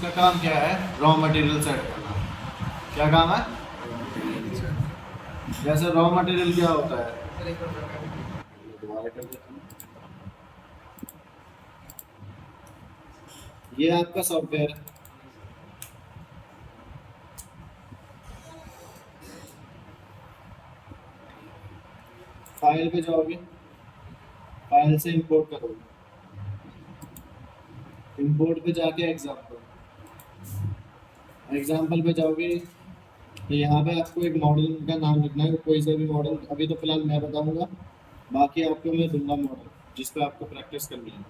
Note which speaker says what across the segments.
Speaker 1: इसका काम क्या है? रॉ मटेरियल सेट करना। क्या काम है? जैसे रॉ मटेरियल क्या होता है? दोबारा कर देता हूँ। ये आपका सॉफ्टवेयर है। फाइल पे जाओगे, फाइल से इंपोर्ट करोगे, इंपोर्ट पे जाके एग्जाम्पल पे जाओगे, तो यहाँ पे आपको एक मॉडल का नाम लिखना है, कोई सा भी मॉडल। अभी तो फिलहाल मैं बताऊंगा, बाकी आपको मैं दूंगा मॉडल जिस पे आपको प्रैक्टिस करनी है।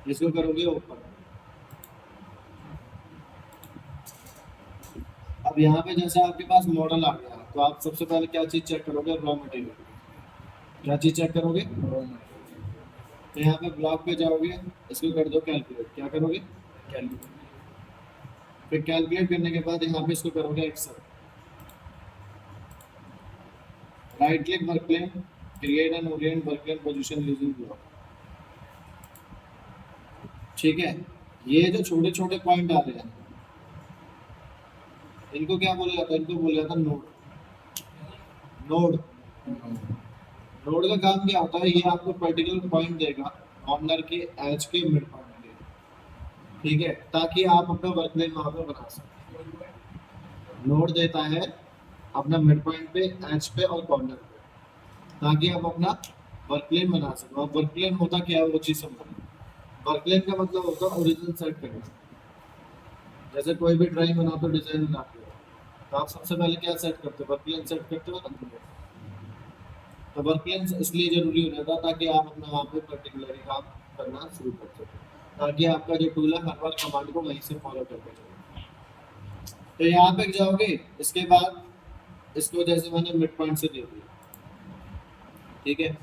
Speaker 1: इसको करोगे ओपन। अब यहाँ पे जैसे आपके पास मॉडल आ गया, तो आप सबसे पहले क्या चीज़ चेक करोगे? Raw material. क्या चीज़ चेक करोगे? तो यहाँ पे ब्लॉक पे जाओगे, इसको कर दो कैलकुलेट। क्या करोगे? कैलकुलेट। फिर कैलकुलेट करने के बाद यहाँ पे इसको करोगे Excel. Right click work plane, create and orient work plane position using block. ठीक है, ये जो छोटे छोटे पॉइंट आ रहे हैं, इनको क्या बोला जाता है? इनको बोला जाता है नोड। नोड नोड का काम क्या होता है? ये आपको पर्टिकुलर पॉइंट देगा कॉर्नर के एज के मिड पॉइंट के, ठीक है, ताकि आप अपना वर्क प्लेन वहां पे बना सकें। नोड देता है अपना मिड पॉइंट पे, एज पे और कॉर्नर पे, ताकि आप अपना वर्क प्लेन बना सको। और वर्क प्लेन होता क्या है, वो चीज़ समझो। वर्क प्लेन का मतलब होता है ओरिजिनल सेट करना। जैसे कोई भी ड्राइंग बनाते हो, डिजाइन बनाते हो, तो आप सबसे पहले क्या सेट करते हो? वर्क प्लेन सेट करते हो ना। तो वर्क प्लेन इसलिए जरूरी हो जाता है ताकि आप अपना वहाँ पे पर्टिकुलरली काम करना शुरू कर सको, ताकि आपका जो टूल है हर बार कमांड को वहीं से फॉलो करके चले। तो यहाँ पे जाओगे, इसके बाद इसको जैसे मैंने मिड पॉइंट से दे दिया, ठीक है।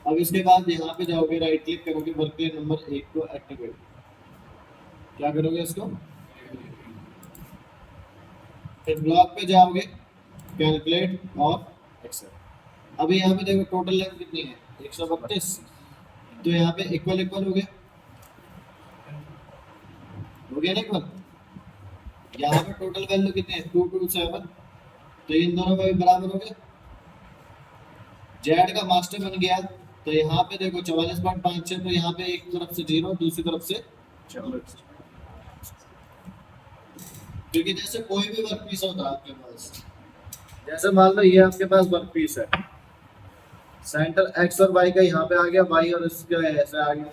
Speaker 1: अब इसके बाद यहाँ पे जाओगे, राइट क्लिक करोगे, वर्क प्लेन नंबर 1 को एक्टिवेट। क्या करोगे इसको? फिर ब्लॉक पे जाओगे, कैलकुलेट और एक्सेल। अभी यहाँ पे देखो टोटल लेंथ कितनी है? 132। तो यहाँ पे इक्वल इक्वल हो गया ना इक्वल। यहाँ पे टोटल वैल्यू कितनी है? 227। तो इन दोनों का भी बराबर हो गया। जेड का मास्टर बन गया, तो यहाँ पे देखो 44.56। तो यहाँ पे एक तरफ से 0, दूसरी तरफ से 44। क्योंकि जैसे कोई भी वर्क पीस होता है आपके पास, जैसे मान लो ये आपके पास वर्क पीस है, सेंटर एक्स और वाई का यहाँ पे आ गया, वाई और इसका ऐसे आ गया,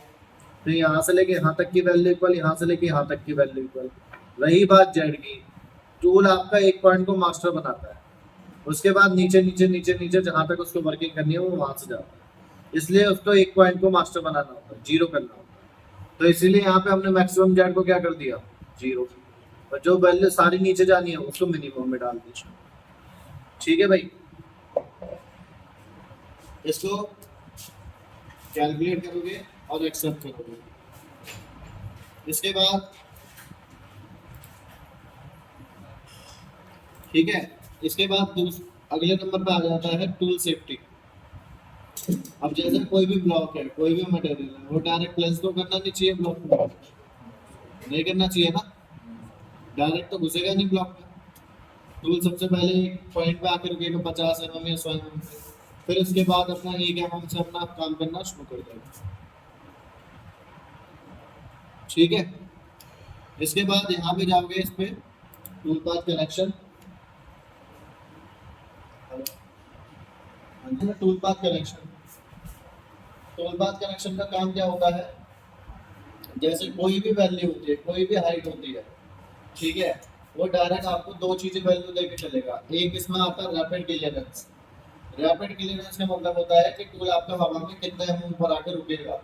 Speaker 1: तो यहाँ से लेके यहाँ तक की वैल्यू इक्वल, यहाँ से लेके यहाँ तक की वैल्यू इक्वल। रही बात जेड की, टूल आपका एक पॉइंट को मास्टर बनाता है, उसके बाद नीचे नीचे नीचे नीचे जहाँ तक उसको वर्किंग करनी है वो वहां से जाता है। इसलिए उसको एक पॉइंट को मास्टर बनाना होता है, 0 करना होता है। तो इसीलिए यहाँ पे हमने मैक्सिमम जेड को क्या कर दिया? 0। और जो वैल्यू सारी नीचे जानी है उसको मिनिमम में डाल दीजिए। ठीक है भाई, इसको कैलकुलेट करोगे और एक्सेप्ट करोगे। इसके बाद ठीक है, इसके बाद अगले नंबर पे आ जाता है टूल सेफ्टी। अब जैसे कोई भी ब्लॉक है, कोई भी मटेरियल है, वो डायरेक्ट प्लेस तो करना नहीं चाहिए ब्लॉक में, नहीं करना चाहिए ना, डायरेक्ट तो घुसेगा नहीं ब्लॉक में। टूल सबसे पहले एक पॉइंट पे आकर रुकेगा 50 mm या 100 mm पे, फिर उसके बाद अपना 1 mm से अपना काम करना शुरू कर देगा। ठीक है, इसके बाद यहाँ पे जाओगे, इस पे tool path connection, tool path connection. Tool path connection का काम क्या होता है? जैसे कोई भी वैल्यू होती है, कोई भी हाइट होती है, ठीक है, वो डायरेक्ट आपको दो चीजें वैल्यू देके चलेगा। एक इसमें आता है रैपिड क्लियरेंस। रैपिड क्लियरेंस का मतलब होता है कि टूल आपका हवा में कितने एमएम पर आकर रुकेगा,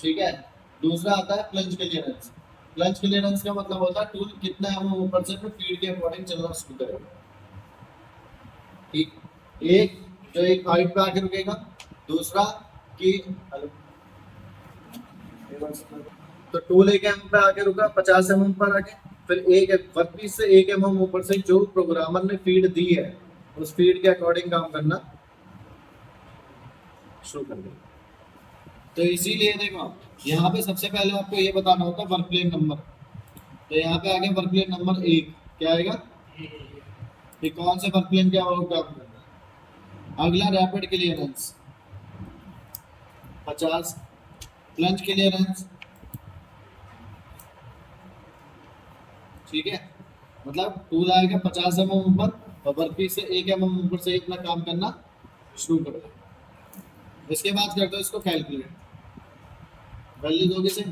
Speaker 1: ठीक है। दूसरा आता है प्लंज क्लियरेंस। प्लंज क्लियरेंस का मतलब होता है टूल कितना एमएम ऊपर से फीड के अकॉर्डिंग चलना शुरू करेगा। ठीक, एक जो एक हाइट पे आके रुकेगा, दूसरा कि तो टूल 1 mm पे आके रुका, 50 mm पर आके, फिर एक वर्कपीस से 1 mm ऊपर से जो प्रोग्रामर ने फीड दी है उस फीड के अकॉर्डिंग काम करना शुरू कर देगा। तो इसीलिए देखो यहाँ पे सबसे पहले आपको ये बताना होता है वर्क प्लेन नंबर। तो यहाँ पे आ गया वर्क प्लेन नंबर 1, क्या आएगा कि कौन से वर्क प्लेन के अबाउट काम करना है। अगला रैपिड क्लियरेंस 50, प्लंज क्लियरेंस, ठीक है, मतलब टूल आएगा 50 mm ऊपर और वर्कपीस से 1 mm ऊपर से अपना काम करना शुरू कर दो। इसके बाद करते हो इसको कैलकुलेट, वैल्यू दोगे से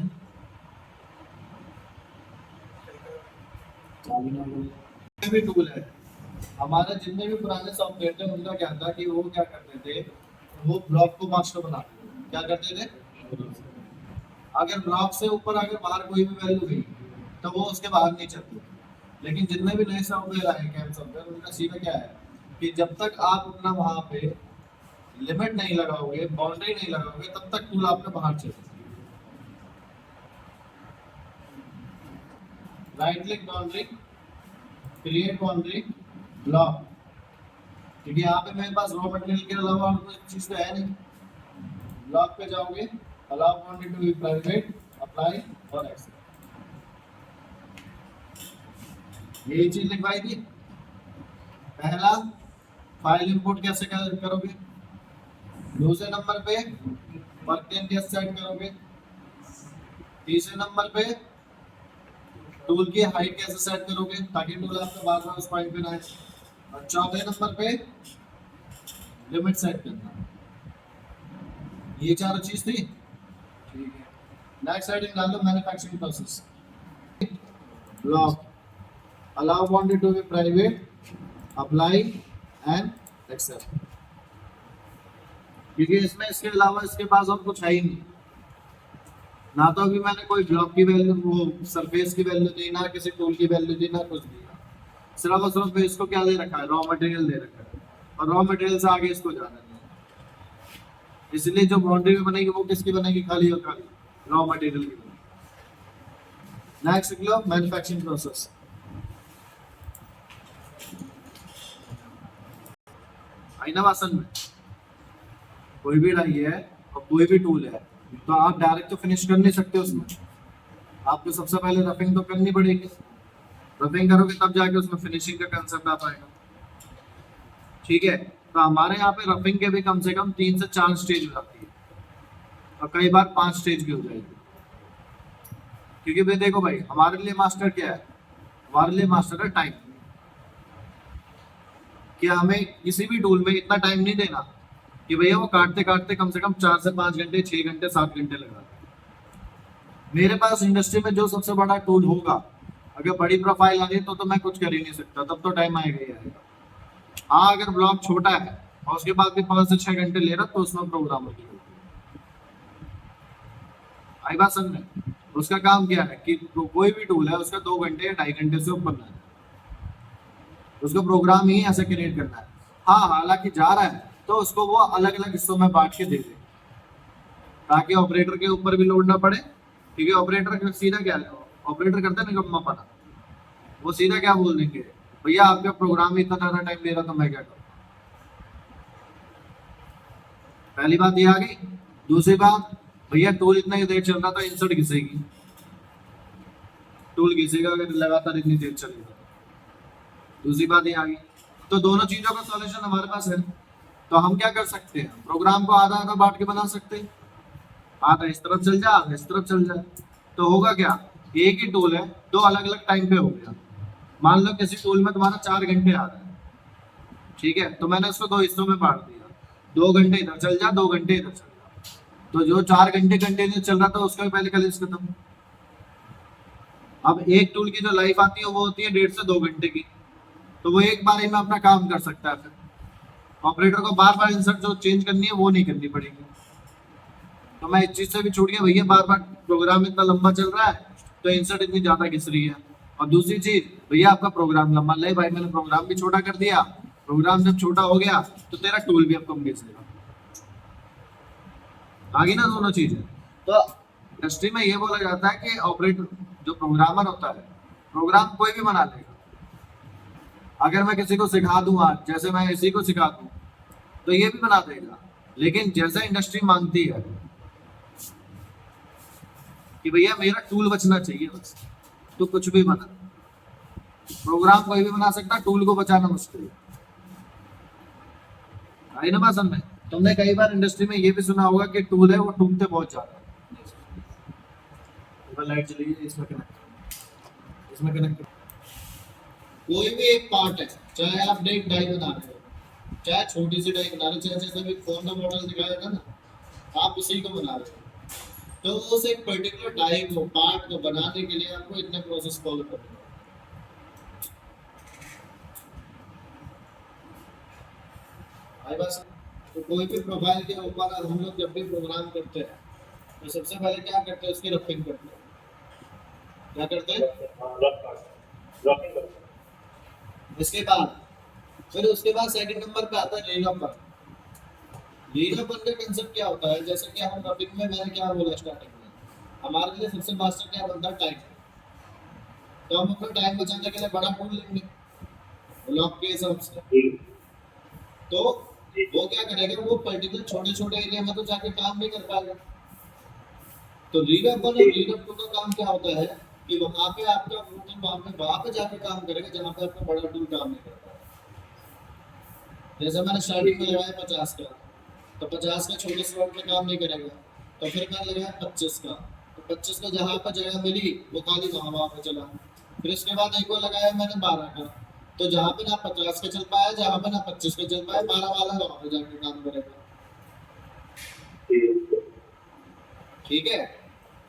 Speaker 1: भी टूल है। हमारे जितने भी पुराने सॉफ्टवेयर थे उनका क्या था कि वो क्या करते थे, वो ब्लॉक को मास्टर बनाते थे। क्या करते थे, अगर ब्लॉक से ऊपर अगर बाहर कोई भी वैल्यू गई तो वो उसके बाहर नहीं चलती। लेकिन जितने भी नए सॉफ्टवेयर आए कैम सॉफ्टवेयर, उनका सीधा क्या है कि जब तक आप अपना वहां पे लिमिट नहीं लगाओगे, बाउंड्री नहीं लगाओगे, तब तक टूल आपका बाहर चलेगा। Right click boundary, create boundary, block, क्योंकि यहाँ पे मेरे पास रॉ मटेरियल के अलावा और कोई चीज तो है नहीं। ब्लॉक पे जाओगे, allow boundary to be private, apply और एक्सेप्ट, यही चीज लिखवाई थी। पहला फाइल इंपोर्ट कैसे करोगे, दूसरे नंबर पे वर्क प्लेन कैसे सेट करोगे, तीसरे नंबर पे टूल की हाइट कैसे सेट करोगे ताकि टूल आपका बार बार उस पॉइंट पे ना आए, और चौथे नंबर पे लिमिट सेट करना। ये चारों चीज थी, ठीक है। नेक्स्ट हेडिंग डाल लो manufacturing process, block, allow boundary to be private, apply and accept, क्योंकि इसमें इसके अलावा इसके पास और कुछ है ही नहीं। ना तो अभी मैंने कोई ब्लॉक की वैल्यू, वो सरफेस की वैल्यू दी, ना किसी टूल की वैल्यू दी, ना कुछ दिया। सिर्फ और सिर्फ इसको क्या दे रखा है, रॉ मटेरियल दे रखा है, और रॉ मटेरियल से आगे इसको जाना है। इसलिए जो बाउंड्री बनेगी वो किसकी बनेगी, खाली और खाली रॉ मटेरियल की बनेगी। नेक्स्ट लिख लो मैन्युफैक्चरिंग प्रोसेस। आईनावासन में कोई भी डाई है और कोई भी टूल है तो आप डायरेक्ट तो फिनिश कर नहीं सकते उसमें, आपको सबसे पहले रफिंग तो करनी पड़ेगी। रफिंग करोगे तब जाके उसमें फिनिशिंग का कंसेप्ट आ पाएगा, ठीक है। तो हमारे यहाँ पे रफिंग के भी कम से कम 3 से 4 स्टेज हो जाती है, और कई बार 5 स्टेज की हो जाएगी। क्योंकि भाई देखो भाई, हमारे लिए मास्टर क्या है, हमारे लिए मास्टर है टाइम। कि हमें किसी भी टूल में इतना टाइम नहीं देना कि भैया वो काटते काटते कम से कम 4 से 5 घंटे, 6 घंटे, 7 घंटे लगा। मेरे पास इंडस्ट्री में जो सबसे बड़ा टूल होगा, अगर बड़ी प्रोफाइल आ गई तो मैं कुछ कर ही नहीं सकता, तब तो टाइम आएगा ही आएगा। हाँ, अगर ब्लॉक छोटा है और उसके बाद भी 5 से 6 घंटे ले रहा तो उसमें प्रोग्राम होगी। आई बात समझ में? उसका काम क्या है कि कोई भी टूल है उसका 2 घंटे या 2.5 घंटे से ऊपर ना है, उसको प्रोग्राम ही ऐसा क्रिएट करना है। हाँ, हालांकि जा रहा है तो उसको वो अलग अलग हिस्सों में बांट के दे दे, ताकि ऑपरेटर के ऊपर भी लोड ना पड़े। क्योंकि ऑपरेटर सीधा क्या है, ऑपरेटर करता है निकम्मा पाना, वो सीधा क्या बोल देंगे, भैया आपका प्रोग्राम इतना ज्यादा टाइम ले रहा तो मैं क्या करूँ। पहली बात ये आ गई। दूसरी बात, भैया टूल इतना ही देर चल रहा था, इंसर्ट घिसेगी, टूल घिसेगा अगर लगातार इतनी देर चलेगा। दूसरी बात ये आ गई। तो दोनों चीजों का सॉल्यूशन हमारे पास है। तो हम क्या कर सकते हैं, प्रोग्राम को आधा आधा बांट के बना सकते हैं, आधा इस तरफ चल जाए, आधा इस तरफ चल जाए। तो होगा क्या, एक ही टूल है, 2 अलग अलग टाइम पे हो गया। मान लो किसी टूल में तुम्हारा 4 घंटे आ रहा है, ठीक है, तो मैंने उसको 2 हिस्सों में बांट दिया, 2 घंटे इधर चल जा, 2 घंटे इधर चल जा। तो जो 4 घंटे कंटिन्यू चल रहा था उसका भी पहले कलेक्ट खत्म। अब एक टूल की जो लाइफ आती है वो होती है 1.5 से 2 घंटे की, तो वो एक बार ही में अपना काम कर सकता है। फिर ऑपरेटर को बार बार इंसर्ट जो चेंज करनी है वो नहीं करनी पड़ेगी। तो मैं इस चीज से भी छूट गया, भैया बार बार प्रोग्राम इतना लंबा चल रहा है तो इंसर्ट इतनी ज्यादा घिस रही है। और दूसरी चीज, भैया आपका प्रोग्राम लंबा, ले भाई मैंने प्रोग्राम भी छोटा कर दिया, प्रोग्राम जब छोटा हो गया तो तेरा टूल भी अब कम घिसेगा। आगे ना दोनों चीजें। तो इंडस्ट्री में ये बोला जाता है कि ऑपरेटर जो प्रोग्रामर होता है, प्रोग्राम कोई भी बना लेगा। अगर मैं किसी को सिखा दूं आज, जैसे मैं इसी को सिखा दूं, तो ये भी बना देगा। लेकिन जैसा इंडस्ट्री मांगती है कि भैया मेरा टूल बचना चाहिए बस, तो कुछ भी बना, प्रोग्राम कोई भी बना सकता, टूल को बचाना मुश्किल है। आई ना बात समझ? तुमने कई बार इंडस्ट्री में ये भी सुना होगा कि टूल है वो टूटते बहुत ज्यादा है। लाइट चली गई, इसमें कनेक्ट, इसमें कनेक्ट। कोई भी एक पार्ट है, चाहे आप एक डाई बना रहे हो, चाहे छोटी सी डाई बना रहे हो, चाहे जैसे अभी फोन का मॉडल दिखाया था ना, आप उसी को बना रहे हो, तो उस एक पर्टिकुलर डाई को, पार्ट को बनाने के लिए आपको इतने प्रोसेस फॉलो करने हैं। आई बात? तो कोई भी प्रोफाइल के ऊपर हम लोग जब भी प्रोग्राम करते हैं तो सबसे पहले क्या करते हैं, उसकी रफिंग करते हैं। क्या करते हैं? इसके बाद फिर उसके बाद सेकंड नंबर पे आता है रीलॉपर। रीलॉपर का कंसेप्ट क्या होता है, जैसे कि हम रफिंग में मैंने क्या बोला स्टार्टिंग में, हमारे लिए सबसे मास्टर क्या बनता है, टाइम। तो हम अपना टाइम बचाने के लिए बड़ा टूल लेंगे लॉक के हिसाब से, तो वो क्या करेगा, वो पर्टिकुलर छोटे छोटे एरिया में तो जाके काम नहीं कर पाएगा। तो रीडअप वन और रीडअप टू का काम क्या होता है कि वहां पे आपका वहां पे जाके काम करेगा जहां पे आपका बड़ा टूल काम नहीं कर पाएगा। जैसे मैंने स्टार्टिंग में लगाया 50 का, तो 50 का छोटे स्लॉट में काम नहीं करेगा, तो फिर मैंने लगाया 25 का, तो 25 का जहाँ पर जगह मिली वो खाली वहां पे चला। फिर उसके बाद एक और लगाया मैंने 12 का, तो जहाँ पे ना 50 का चल पाया, जहाँ पे ना 25 का चल पाया, 12 वाला वहां पे जाके काम करेगा। ठीक है,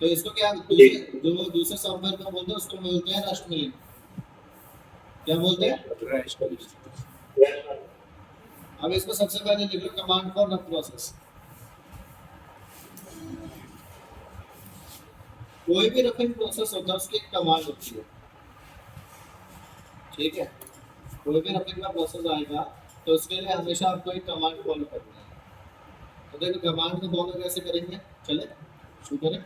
Speaker 1: तो इसको क्या दूसरे सॉफ्टवेयर में बोलते हैं, उसको बोलते हैं रस्ट मिलिंग। क्या बोलते हैं? अब इसको सबसे पहले लिख लो, कमांड फॉर रफ प्रोसेस। कोई भी रफिंग प्रोसेस होता है उसकी एक कमांड होती है। ठीक है, कोई भी रफिंग का प्रोसेस आएगा तो उसके लिए हमेशा आपको एक कमांड फॉलो करना है। तो देखो कमांड को फॉलो कैसे करेंगे, चले शुरू करें।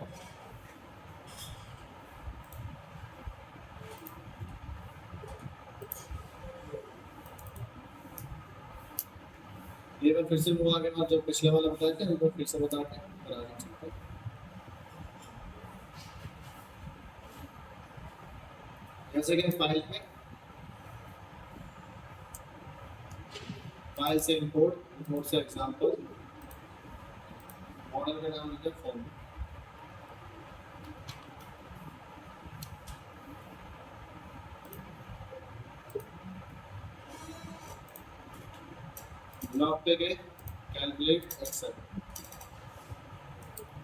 Speaker 1: ये मैं फिर से वो आगे जो पिछले वाला बताया था उनको फिर से बता के बना देते हैं। जैसे कि फाइल में, फाइल से इंपोर्ट से एग्जांपल, मॉडल का नाम लिखते हैं फॉर्म, ब्लॉक पे गए, calculate Excel,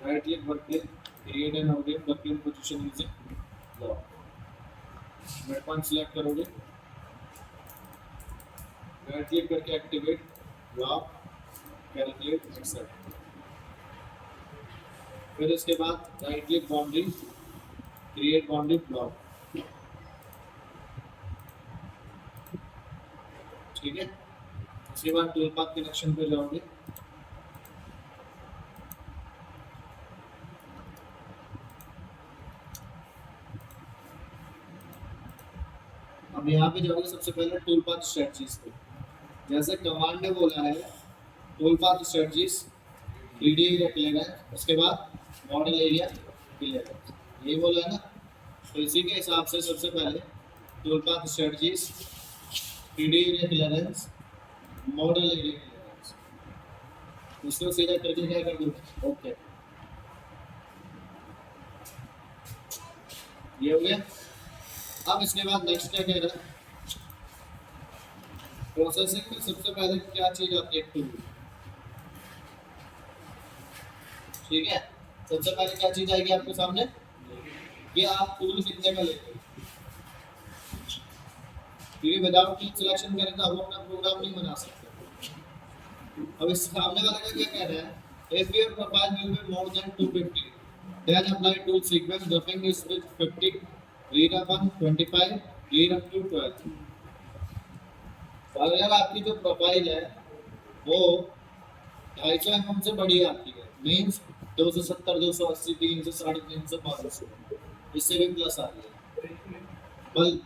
Speaker 1: right click work click, create an object working position using block, mid point select करोगे, राइट क्लिक करके एक्टिवेट ब्लॉक, कैलकुलेट एक्सेल, फिर इसके बाद right click boundary, create boundary block. ठीक है, उसके बाद टूल पाथ कनेक्शन पे जाओगे, अब यहाँ पे जाओगे सबसे पहले टूल पाथ स्ट्रेटजीज पे। जैसे कमांड ने बोला है tool path strategies 3D area clearance, उसके बाद मॉडल एरिया क्लियरेंस, ये बोला है ना। तो इसी के हिसाब से सबसे पहले tool path strategies, 3D area clearance, model area clearance, इसको सीधा करके क्या कर दूंगा, ओके, ये हो गया। अब इसके बाद नेक्स्ट क्या कह रहा है, प्रोसेसिंग में सबसे पहले क्या चीज आती है, टूल। ठीक है, सबसे पहले क्या चीज आएगी आपके सामने कि आप टूल कितने का लेते हो, क्योंकि विदाउट टूल सिलेक्शन करें तो हम अपना प्रोग्राम नहीं बना सकते। अब इस सामने वाला का क्या कह रहा है, if your profile will be more than 250 then apply tool sequence roughing is with 50, read up on 25, read up to 12। अगर आपकी जो प्रोफाइल है वो 250 mm से बड़ी आती है, मीन्स 270, 280, 300, 350, 500, इससे भी प्लस आ रही है बल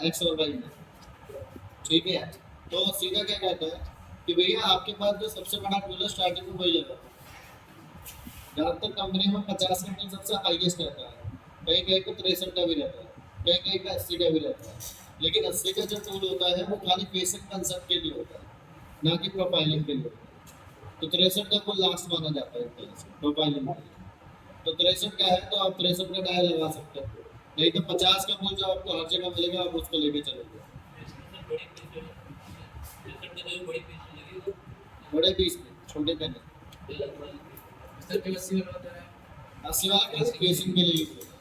Speaker 1: एक्स और वाई में। ठीक है, तो सीधा क्या कहता है कि भैया आपके पास जो सबसे बड़ा टूल है स्टार्टिंग में वही लगा, ज्यादातर कंपनी में 50 का टूल सबसे हाईएस्ट रहता है, कहीं कहीं पे 63 का भी रहता है, कहीं कहीं पे 80 का भी रहता है। लेकिन 80 का जो टूल होता है वो खाली बेसिक कंसेप्ट के लिए होता है, ना कि प्रोफाइलिंग के लिए होता है। तो 63 का वो लास्ट माना जाता है प्रोफाइलिंग के लिए। तो 63 का है तो आप 63 का डायल लगा सकते हो, नहीं तो 50 का पुल जो आपको हर जगह मिलेगा आप उसको लेके चलोगे। बड़े पीस में, छोटे पे नहीं। 80 वाला क्लासिफिकेशन के लिए use होता है।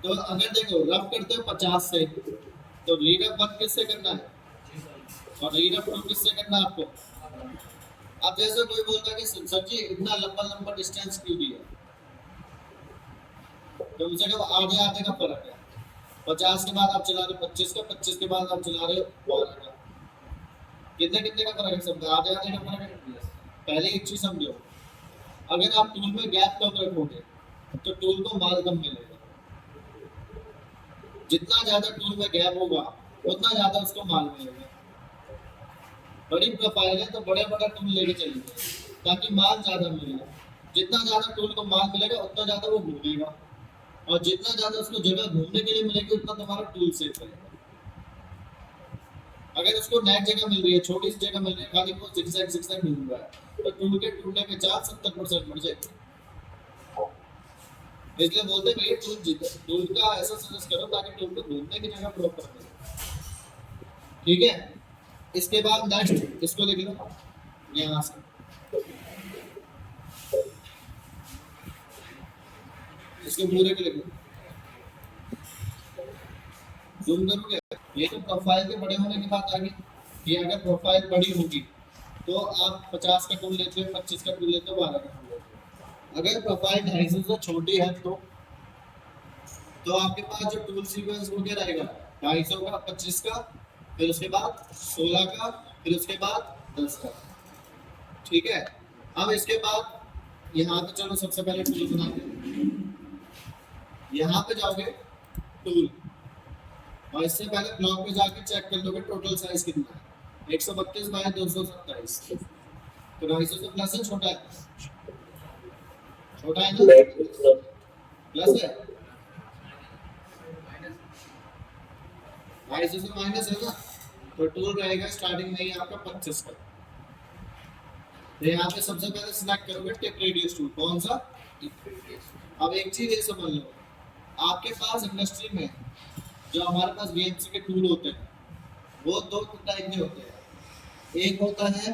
Speaker 1: तो अगर देखो रफ करते हो 50 से, तो रीड अप 1 किससे करना है और रीड अप 2 किससे करना है आपको। अब जैसे कोई बोलता है कि सर जी इतना लंबा लंबा डिस्टेंस क्यों दिया, तो उनसे कहो आधे आधे का फर्क है। 50 के बाद आप चला रहे हो 25 का, 25 के बाद आप चला रहे हो 12 का, कितने कितने का फर्क है, सब आधे आधे का फर्क है। पहले एक चीज समझो, अगर आप टूल में गैप कम रखोगे तो टूल को माल कम मिलेगा। जितना ज्यादा टूल में गैप होगा उतना ज्यादा उसको माल मिलेगा। बड़ी प्रोफाइल है तो बड़े बड़ा टूल लेके चलेंगे ताकि माल ज्यादा मिलेगा। जितना ज्यादा टूल को माल मिलेगा उतना ज्यादा वो घूमेगा, और जितना ज्यादा उसको जगह घूमने के लिए मिलेगी उतना तुम्हारा टूल सेफ रहेगा। अगर उसको नैक जगह मिल रही है, छोटी सी जगह मिल रही है, खाली वो जिगजैग घूम रहा है, तो टूल के टूटने के चांस 70% बढ़ जाएंगे। इसलिए बोलते हैं भैया टूल जीते, टूल का ऐसा सजेस्ट करो ताकि टूल को घूमने की जगह प्रॉपर मिले। ठीक है, इसके बाद नेक्स्ट इसको लिख लो यहाँ से, इसके पूरे को लिख लो। जूम करोगे, ये तो प्रोफाइल के बड़े होने की बात आ गई कि अगर प्रोफाइल बड़ी होगी तो आप 50 का टूल लेते हो, 25 का टूल लेते हो, 12 का टूल लेते हो। अगर प्रोफाइल 250 से छोटी है तो आपके पास जो टूल सीक्वेंस वो क्या रहेगा, 250 का, 25 का, फिर उसके बाद 16 का, फिर उसके बाद 10 का। ठीक है, अब इसके बाद यहाँ पे चलो सबसे पहले टूल बनाते हैं। यहाँ पे जाओगे टूल, और इससे पहले ब्लॉक पे जाके चेक कर लोगे टोटल साइज कितना है, 132 बाय 227। तो 250 से प्लस है छोटा है, छोटा है ना, प्लस है, 250 से माइनस है ना, तो टूल रहेगा स्टार्टिंग में ही आपका 25 का। तो यहाँ पे सबसे पहले सिलेक्ट करोगे टिप रेडियस टूल, कौन सा। अब एक चीज ये समझ लो, आपके पास इंडस्ट्री में जो हमारे पास वीएमसी के टूल होते हैं वो दो टाइप के होते हैं। एक होता है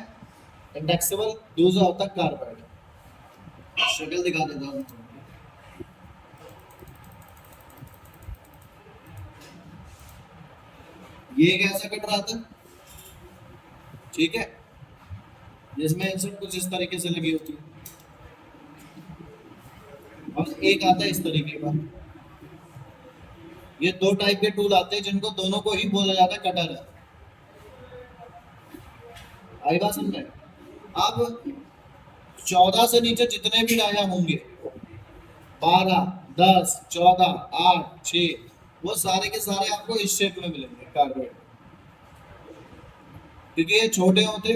Speaker 1: इंडेक्सेबल, दूसरा होता है कार्बाइड। शक्ल दिखा देता हूँ, ये कैसा कट रहा था, ठीक है, जिसमें इंसर्ट कुछ इस तरीके से लगी होती है, और एक आता है इस तरीके का। ये दो टाइप के टूल आते हैं जिनको दोनों को ही बोला जाता है कटर है। आई बात समझ में। अब 14 से नीचे जितने भी डाया होंगे, 12, 10, 14, 8, 6, वो सारे के सारे आपको इस शेप में मिलेंगे कार्बाइड, क्योंकि ये छोटे होते,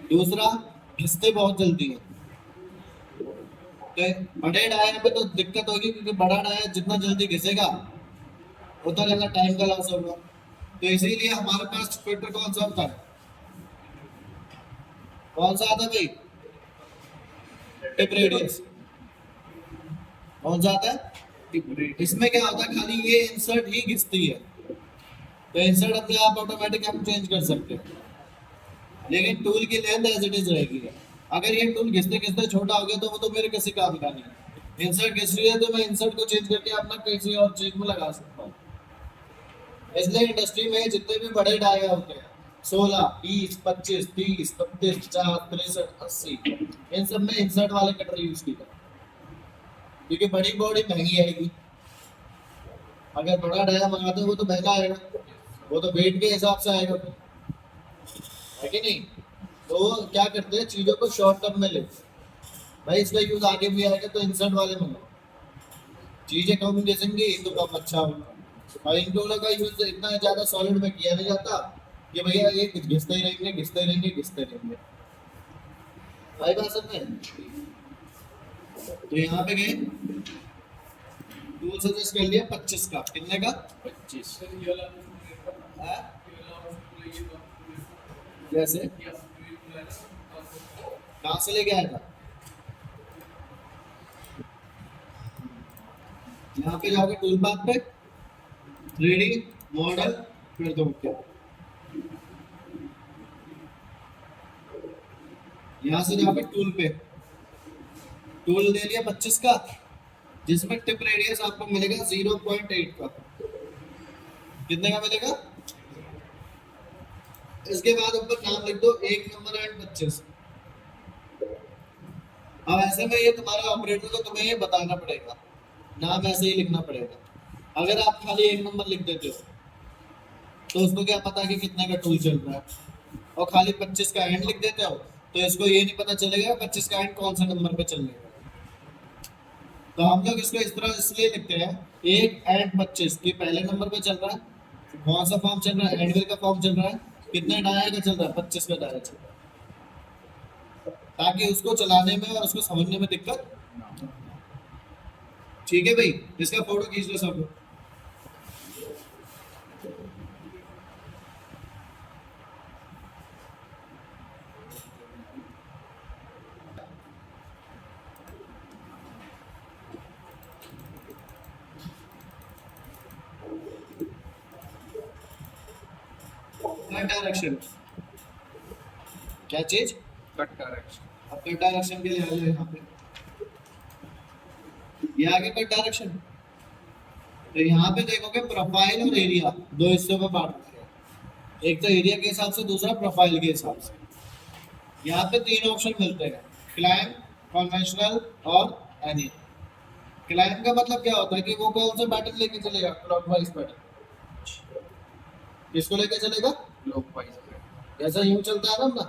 Speaker 1: दूसरा घिसते बहुत जल्दी है। तो बड़े डायर पे तो दिक्कत होगी, क्योंकि बड़ा डायर जितना जल्दी घिसेगा उतना ज्यादा टाइम का लॉस होगा। तो इसीलिए हमारे पास फिल्टर कौन सा होता है, कौन सा आता है भाई, टिप रेडियस। कौन सा आता है, इसमें क्या होता है, खाली ये इंसर्ट ही घिसती है, तो इंसर्ट अपने आप ऑटोमेटिक हम चेंज कर सकते हैं, लेकिन टूल की लेंथ एज इट इज रहेगी। अगर ये टूल घिसते घिसते छोटा हो गया तो वो तो मेरे किसी काम का नहीं है। इंसर्ट घिस रही है तो मैं इंसर्ट को चेंज करके अपना किसी और चीज में लगा सकता हूँ। इसलिए इंडस्ट्री में जितने भी बड़े डाया होते हैं, 16, 20, 25, 30, 32, 50, 63, 80, इन सब में इंसर्ट वाले कटर यूज किया, क्योंकि बड़ी बॉडी महंगी आएगी। अगर बड़ा डाया मंगाते हो वो तो महंगा आएगा, वो तो वेट के हिसाब से आएगा, है कि नहीं। तो क्या करते हैं, चीजों को शॉर्ट टर्म में लेते हैं, भाई इसका यूज आगे भी आएगा तो इंसर्ट वाले मंगाओ, चीजें कम घिसेंगी तो कम अच्छा होगा। और इन दोनों का यूज इतना ज्यादा सॉलिड में किया नहीं जाता कि भैया ये घिसते ही रहेंगे, घिसते ही रहेंगे, घिसते रहेंगे। भाई बात समझ में। तो यहाँ पे गए, टूल सजेस्ट कर लिया 25 का, कितने का?
Speaker 2: 25।
Speaker 1: हाँ? जैसे कहाँ से लेके आया था? यहाँ पे जाओगे टूल पाथ पे, 3D मॉडल, फिर दो क्या, यहाँ से जाओगे टूल पे, टूल ले लिया 25 का, जिसमें टिप रेडियस आपको मिलेगा 0.8 का, कितने का मिलेगा? इसके बाद ऊपर नाम लिख दो 1 नंबर एंड 25। अब ऐसे में ये तुम्हारा ऑपरेटर को तुम्हें ये बताना पड़ेगा, नाम ऐसे ही लिखना पड़ेगा। अगर आप खाली 1 नंबर लिख देते हो तो उसको क्या पता कि कितने का टूल चल रहा है, और खाली 25 का एंड लिख देते हो तो इसको ये नहीं पता चलेगा 25 का एंड कौन से नंबर पे चलेगा। तो हम लोग इसको इस तरह इसलिए लिखते हैं, 1 एंड 25 की पहले नंबर पे चल रहा है, कौन सा फॉर्म चल रहा है? एंड का फॉर्म चल रहा है, कितने डाया का चल रहा है? 25 का डाया चल रहा है, ताकि उसको चलाने में और उसको समझने में दिक्कत। ठीक है भाई, इसका फोटो खींच लो सब लोग। कट डायरेक्शन, क्या चीज?
Speaker 2: Cut direction.
Speaker 1: अब कट डायरेक्शन के लिए आ जाओ यहाँ पे, ये आगे कट डायरेक्शन। तो यहाँ पे देखोगे प्रोफाइल और एरिया दो हिस्सों में बांट दिया है, एक तो एरिया के हिसाब से, दूसरा प्रोफाइल के हिसाब से। यहाँ पे 3 ऑप्शन मिलते हैं, क्लाइंब, कन्वेंशनल और एनी। क्लाइंब का मतलब क्या होता है कि वो कौन सा पैटर्न लेके चलेगा? Clockwise pattern. किसको लेके चलेगा?
Speaker 2: क्लॉकवाइज।
Speaker 1: जैसा यूं चलता है ना अपना,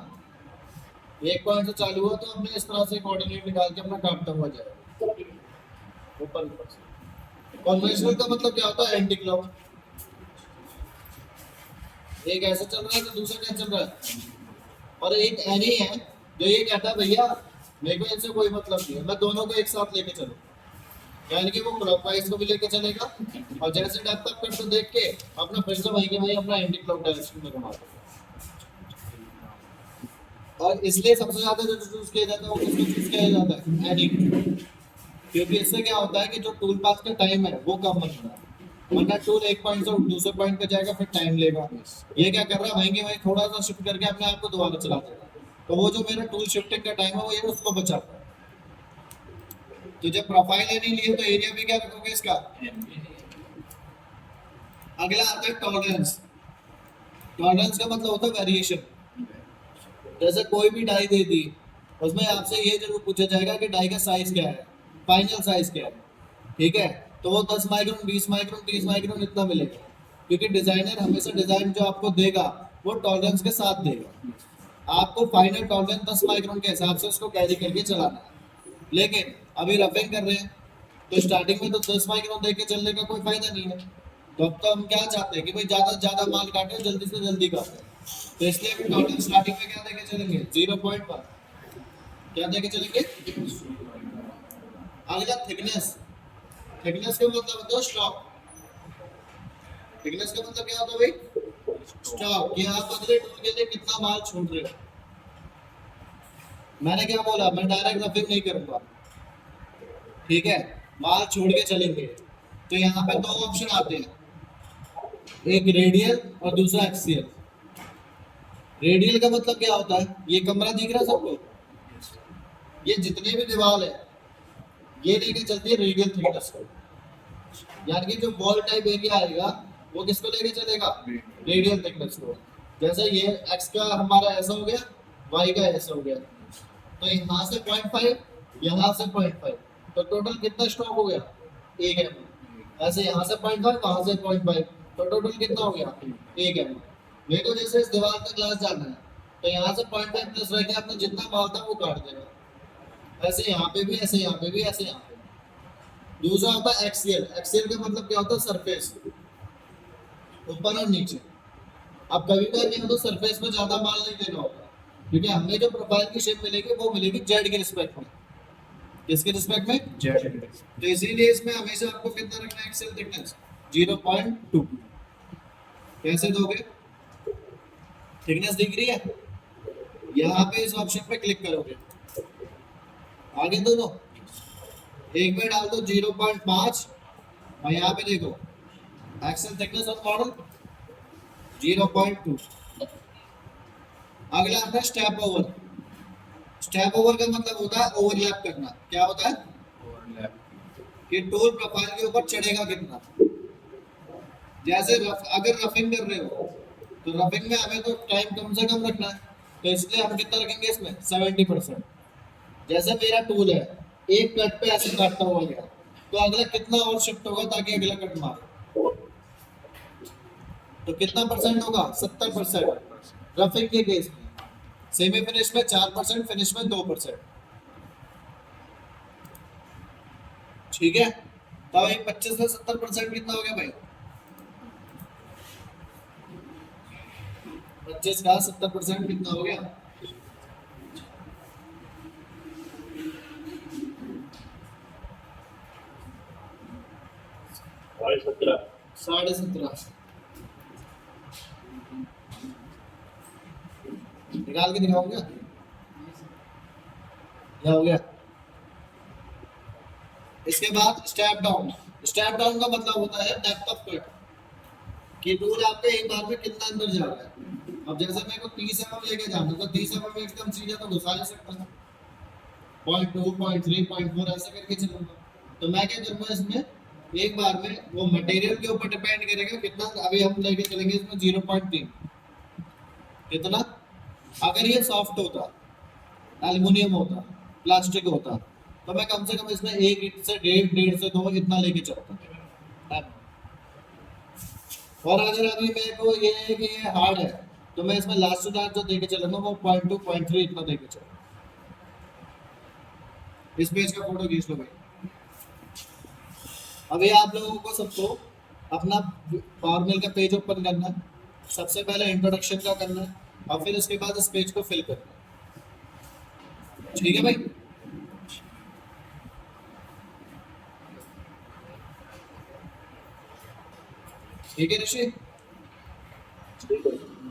Speaker 1: एक पॉइंट से चालू हुआ तो हमने इस तरह से कोऑर्डिनेट निकाल के अपना काटता हुआ जाएगा ऊपर ऊपर से। कन्वेंशनल का मतलब क्या होता है? एंटी क्लॉक, एक ऐसा चल रहा है तो दूसरा क्या चल रहा है। और एक एनी है जो ये कहता है भैया मेरे को इनसे कोई मतलब नहीं है, मैं दोनों को एक साथ लेके चलूं, यानी कि वो क्लॉकवाइज को भी लेके चलेगा और जैसे डेप्थ ऑफ कट को देख के अपना फिर से वही के वही अपना एंटी क्लॉक डायरेक्शन में घुमा देगा। और इसलिए सबसे ज्यादा जो चूज किया जाता है वो किसको चूज किया जाता है? एनी, क्योंकि इससे क्या होता है कि जो टूल पाथ का टाइम है वो कम बनता है, वरना टूल एक पॉइंट से दूसरे पॉइंट पे जाएगा फिर टाइम लेगा। ये क्या कर रहा है, वहीं के वहीं थोड़ा सा शिफ्ट करके अपने आप को दोबारा चला देगा, तो वो जो मेरा टूल शिफ्टिंग का टाइम है वो ये उसको बचाता है। तो जब प्रोफाइल नहीं लिए तो एरिया भी क्या रखोगे इसका? अगला आता है टॉलरेंस। टॉलरेंस का मतलब होता है वेरिएशन। जैसे कोई भी डाई दे दी, उसमें आपसे ये जरूर पूछा जाएगा कि डाई का साइज क्या है, फाइनल साइज क्या है, ठीक है? तो वो 10 माइक्रोन, 20 माइक्रोन, 30 माइक्रोन इतना मिलेगा, क्योंकि डिजाइनर हमेशा डिजाइन जो आपको देगा वो टॉलरेंस के साथ देगा। आपको फाइनल टॉलरेंस 10 माइक्रोन के हिसाब से उसको कैरी करके चलाना है। लेकिन अभी रफिंग कर रहे हैं तो स्टार्टिंग में तो 10 माइक्रोन देके चलने का कोई फायदा नहीं है, तो अब तो हम क्या चाहते हैं कि भाई ज्यादा से ज्यादा माल काटे, जल्दी से जल्दी काटे, तो इसलिए हम टॉलरेंस स्टार्टिंग में क्या देके चलेंगे? 0.1। क्या देके चलेंगे? अगला थिकनेस। थिकनेस का मतलब होता है स्टॉक। थिकनेस का मतलब क्या होता है भाई? स्टॉक, कि आप अगले टूल के लिए कितना माल छोड़ रहे हो। मैंने क्या बोला, मैं डायरेक्ट रफिंग नहीं करूंगा, ठीक है, माल छोड़ के चलेंगे। तो यहाँ पे 2 ऑप्शन आते हैं, एक रेडियल और दूसरा एक्सियल। रेडियल का मतलब क्या होता है? ये कमरा दिख रहा है सबको, ये जितने भी दीवार है ये लेके चलती है रेडियल थिकनेस को, यानी कि जो बॉल टाइप एरिया आएगा वो किसको लेके चलेगा? रेडियल थिकनेस को। जैसे ये एक्स का हमारा ऐसा हो गया, वाई का ऐसा हो गया, तो यहाँ से 0.5, यहाँ से 0.5, तो टोटल कितना स्ट्रोक हो गया? 1 mm। ऐसे यहाँ से 0.5, वहाँ से 0.5, तो टोटल कितना हो गया? 1 mm। मेरे को जैसे इस दीवार का ग्लास जाना है तो यहाँ से 0.5 प्लस रह गया, अपना जितना माल था वो काट देगा। ऐसे यहाँ पे भी, ऐसे यहाँ पे भी, ऐसे यहाँ पे। दूसरा होता है एक्सियल। एक्सियल का मतलब क्या होता है? सरफेस, ऊपर और नीचे। अब कभी कभी तो सरफेस में ज्यादा माल नहीं देना होगा, क्योंकि हमें जो प्रोफाइल की शेप मिलेगी वो मिलेगी जेड के रिस्पेक्ट में। किसके रिस्पेक्ट में?
Speaker 2: जेड।
Speaker 1: तो इसीलिए इसमें हमेशा आपको कितना रखना है एक्सेल थिकनेस 0.2। कैसे दोगे? थिकनेस दिख रही है, यहाँ पे इस ऑप्शन पे क्लिक करोगे, आगे दोनों एक में डाल दो 0.5 और यहाँ पे देखो एक्सेल थिकनेस ऑफ मॉडल 0.2। अगला आता है स्टेप ओवर। स्टेप ओवर का मतलब होता है ओवरलैप करना। क्या होता है?
Speaker 2: ओवरलैप।
Speaker 1: कि टूल प्रोफाइल के ऊपर चढ़ेगा कितना। जैसे अगर रफिंग कर रहे हो तो रफिंग में हमें तो टाइम कम से कम रखना है, तो इसलिए हम कितना रखेंगे इसमें 70%। जैसे मेरा टूल है एक कट पे ऐसे काटता हुआ गया, तो अगला कितना और शिफ्ट होगा ताकि अगला कट मारे, तो कितना परसेंट होगा? 70% रफिंग के केस में। सेमी फिनिश में 4%, फिनिश में 2%। ठीक है, तो ये 25 से 70% कितना हो गया भाई? 25 का 70% कितना हो गया? 17.5। निकाल के दिखाऊंगा, क्या हो गया? इसके बाद स्टेप डाउन। स्टेप डाउन का मतलब होता है डेप्थ ऑफ कट, कि टूल आपके एक बार में कितना अंदर जा रहा है। अब जैसे मेरे को 30 mm लेके जाना, तो 30 mm एकदम सीधा तो घुसा नहीं सकता, 0.2 0.3 0.4 ऐसे करके चलूंगा। तो मैं क्या करूंगा इसमें एक बार में, वो मटेरियल के ऊपर डिपेंड करेगा कितना। अभी हम लेके चलेंगे इसमें 0.3। कितना? अगर ये सॉफ्ट होता, एल्युमिनियम होता, प्लास्टिक होता, तो मैं कम से कम इसमें 1 से 1.5 से 2 इतना लेके चलता। और अगर अभी मेरे को ये है कि ये हार्ड है, तो मैं इसमें लास्ट टू लास्ट जो देके चलूंगा वो 0.2 0.3 इतना देके चलूंगा। इस पेज का फोटो खींच लो भाई। अभी आप लोगों को सबको अपना पावर मिल का पेज ओपन करना है। सबसे पहले इंट्रोडक्शन का करना है और फिर उसके बाद इस पेज को फिल करना है। ठीक है भाई? ठीक है ऋषि?